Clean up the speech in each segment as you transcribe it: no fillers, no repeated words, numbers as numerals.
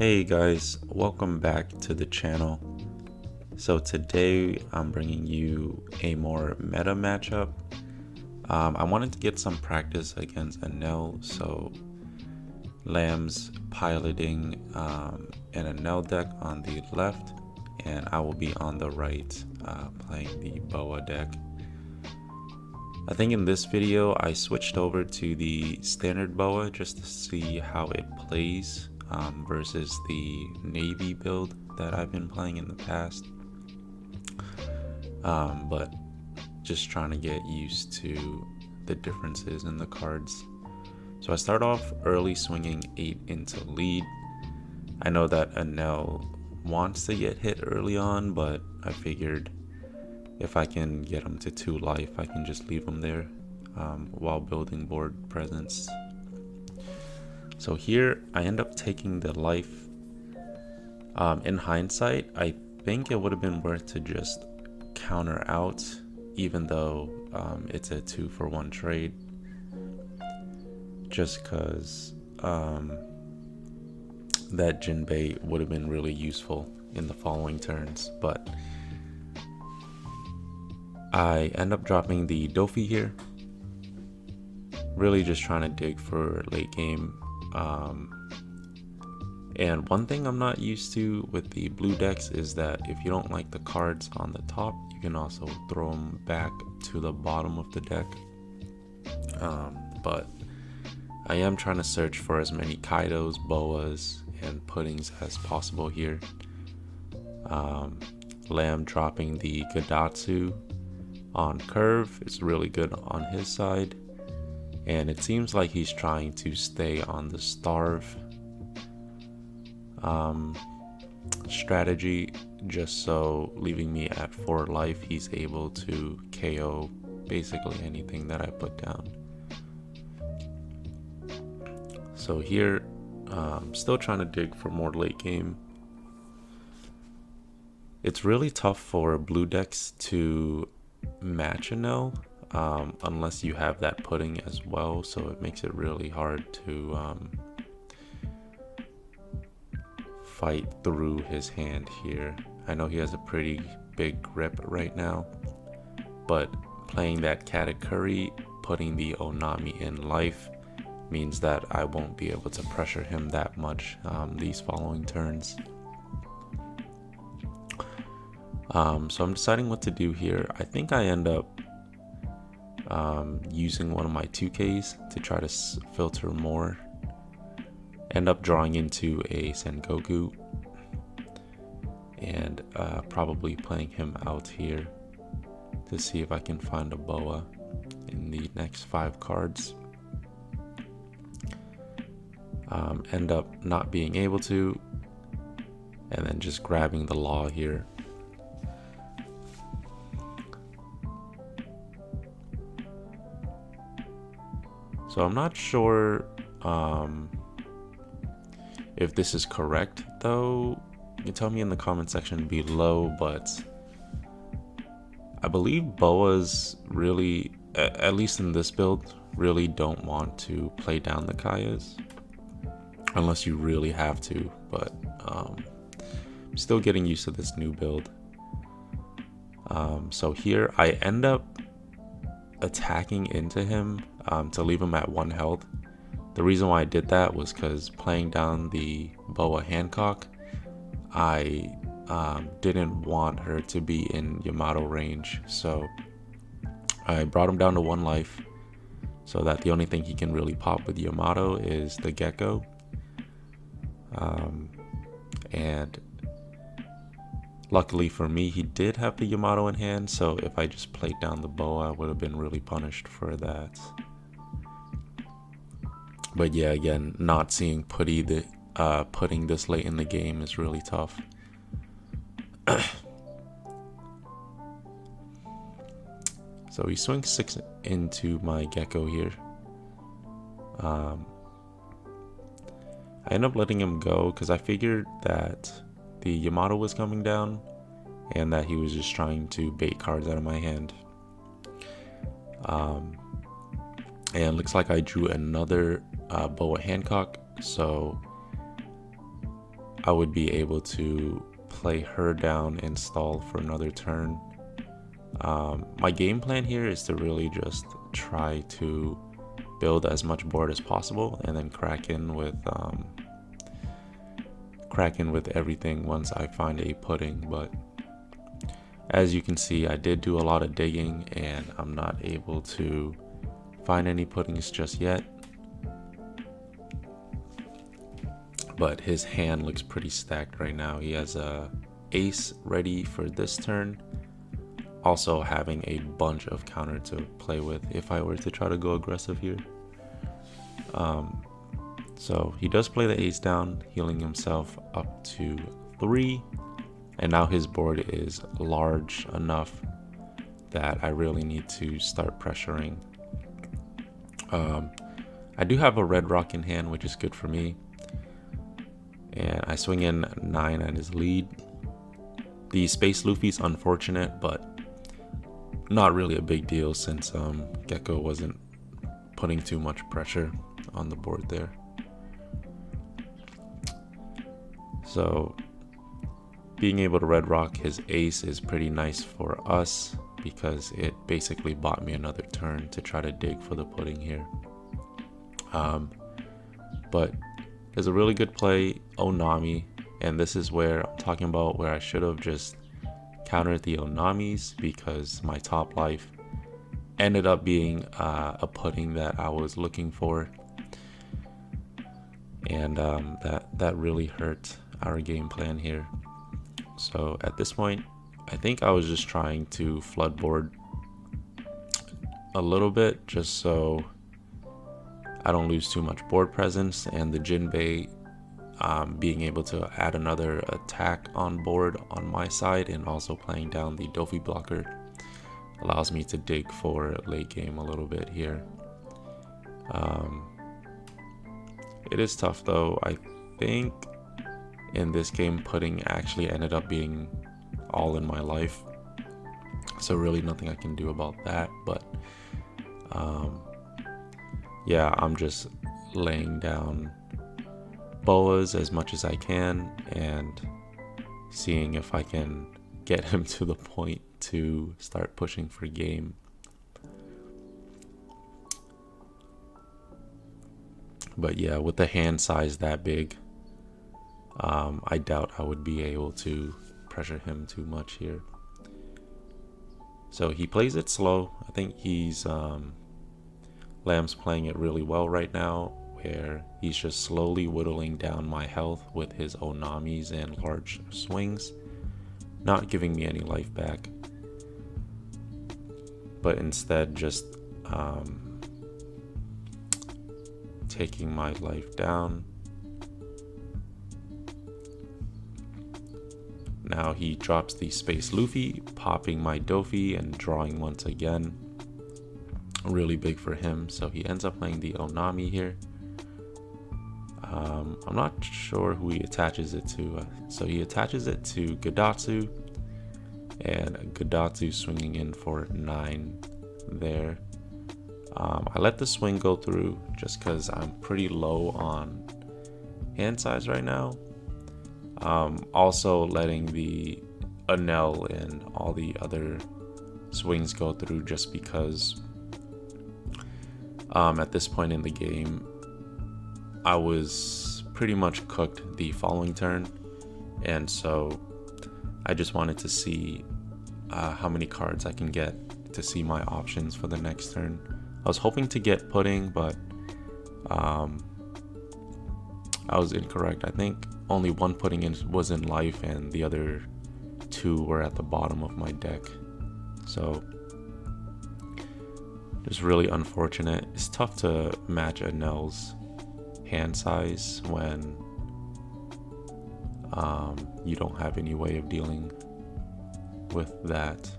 Hey guys, welcome back to the channel. So today I'm bringing you a more meta matchup. I wanted to get some practice against Enel, so Lamb's piloting an Enel deck on the left, and I will be on the right playing the Boa deck. I think in this video I switched over to the standard Boa just to see how it plays versus the Navy build that I've been playing in the past. But just trying to get used to the differences in the cards. So I start off early swinging 8 into lead. I know that Enel wants to get hit early on, but I figured if I can get him to 2 life, I can just leave him there while building board presence. So here I end up taking the life. In hindsight, I think it would have been worth to just counter out, even though it's a 2-for-1 trade, just because that Jinbei would have been really useful in the following turns. But I end up dropping the Dofi here, really just trying to dig for late game. And one thing I'm not used to with the blue decks is that if you don't like the cards on the top, you can also throw them back to the bottom of the deck. But I am trying to search for as many Kaidos, Boas, and Puddings as possible here. Lamb dropping the Gadatsu on curve is really good on his side. And it seems like he's trying to stay on the starve strategy, just so leaving me at 4 life, he's able to KO basically anything that I put down. So here, still trying to dig for more late game. It's really tough for blue decks to match Enel unless you have that pudding as well, so it makes it really hard to fight through his hand here. I know he has a pretty big grip right now, but playing that Katakuri, putting the Onami in life, means that I won't be able to pressure him that much these following turns. So I'm deciding what to do here. I think I end up using one of my 2Ks to try to filter more. End up drawing into a Sengoku and probably playing him out here to see if I can find a Boa in the next 5 cards. End up not being able to, and then just grabbing the Law here. So I'm not sure if this is correct, though. You can tell me in the comment section below, but I believe Boas really, at least in this build, really don't want to play down the Kayas unless you really have to, but I'm still getting used to this new build. So here I end up attacking into him to leave him at 1 health. The reason why I did that was because playing down the Boa Hancock, I didn't want her to be in Yamato range, so I brought him down to 1 life so that the only thing he can really pop with Yamato is the Gecko. And luckily for me, he did have the Yamato in hand, so if I just played down the Boa, I would have been really punished for that. But yeah, again, not seeing pudding this late in the game is really tough. So he swings 6 into my Gecko here. I end up letting him go because I figured that the Yamato was coming down and that he was just trying to bait cards out of my hand. And looks like I drew another Boa Hancock, so I would be able to play her down and stall for another turn. My game plan here is to really just try to build as much board as possible and then crack in with everything once I find a pudding. But as you can see, I did do a lot of digging and I'm not able to find any puddings just yet. But his hand looks pretty stacked right now. He has a ace ready for this turn, also having a bunch of counter to play with if I were to try to go aggressive here. So he does play the ace down, healing himself up to 3, and now his board is large enough that I really need to start pressuring. I do have a red rock in hand, which is good for me, and I swing in 9 at his lead. The space Luffy's unfortunate, but not really a big deal since Gecko wasn't putting too much pressure on the board there. So being able to red rock his ace is pretty nice for us because it basically bought me another turn to try to dig for the pudding here. But there's a really good play, Onami, and this is where I'm talking about where I should have just countered the Onamis because my top life ended up being a pudding that I was looking for, and that really hurt our game plan here. So at this point, I think I was just trying to flood board a little bit just so I don't lose too much board presence, and the Jinbei being able to add another attack on board on my side and also playing down the Dofi blocker allows me to dig for late game a little bit here. It is tough though. I think in this game pudding actually ended up being all in my life, so really nothing I can do about that. But yeah, I'm just laying down boas as much as I can and seeing if I can get him to the point to start pushing for game. But yeah, with the hand size that big, I doubt I would be able to pressure him too much here. So he plays it slow. I think he's Lamb's playing it really well right now, where he's just slowly whittling down my health with his Onamis and large swings, not giving me any life back, but instead just taking my life down. Now he drops the space Luffy, popping my Dofi and drawing once again. Really big for him, so he ends up playing the Onami here. I'm not sure who he attaches it to. So he attaches it to Gadatsu, and Gadatsu swinging in for 9 there. I let the swing go through just because I'm pretty low on hand size right now. Also letting the Enel and all the other swings go through just because at this point in the game I was pretty much cooked the following turn, and so I just wanted to see how many cards I can get to see my options for the next turn. I was hoping to get pudding, but I was incorrect. I think only one pudding was in life and the other 2 were at the bottom of my deck, so just really unfortunate. It's tough to match Enel's hand size when you don't have any way of dealing with that.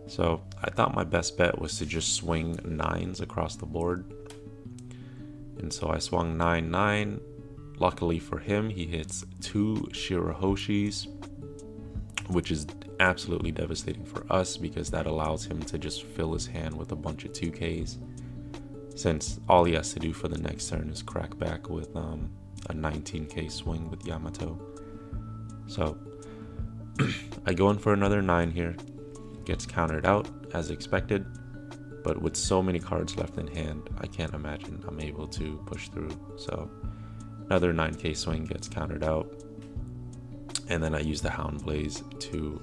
So I thought my best bet was to just swing 9s across the board, and so I swung 9-9. Luckily for him, he hits 2 Shirahoshis, which is absolutely devastating for us because that allows him to just fill his hand with a bunch of 2Ks, since all he has to do for the next turn is crack back with a 19k swing with Yamato. So I go in for another 9 here, gets countered out as expected, but with so many cards left in hand, I can't imagine I'm able to push through. So another 9k swing gets countered out, and then I use the Hound Blaze to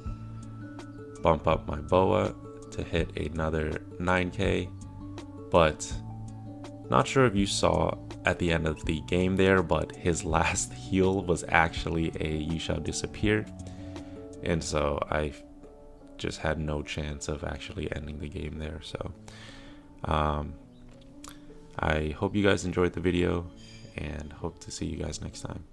bump up my Boa to hit another 9k. But not sure if you saw at the end of the game there, but his last heal was actually a You Shall Disappear, and so I just had no chance of actually ending the game there. So I hope you guys enjoyed the video, and hope to see you guys next time.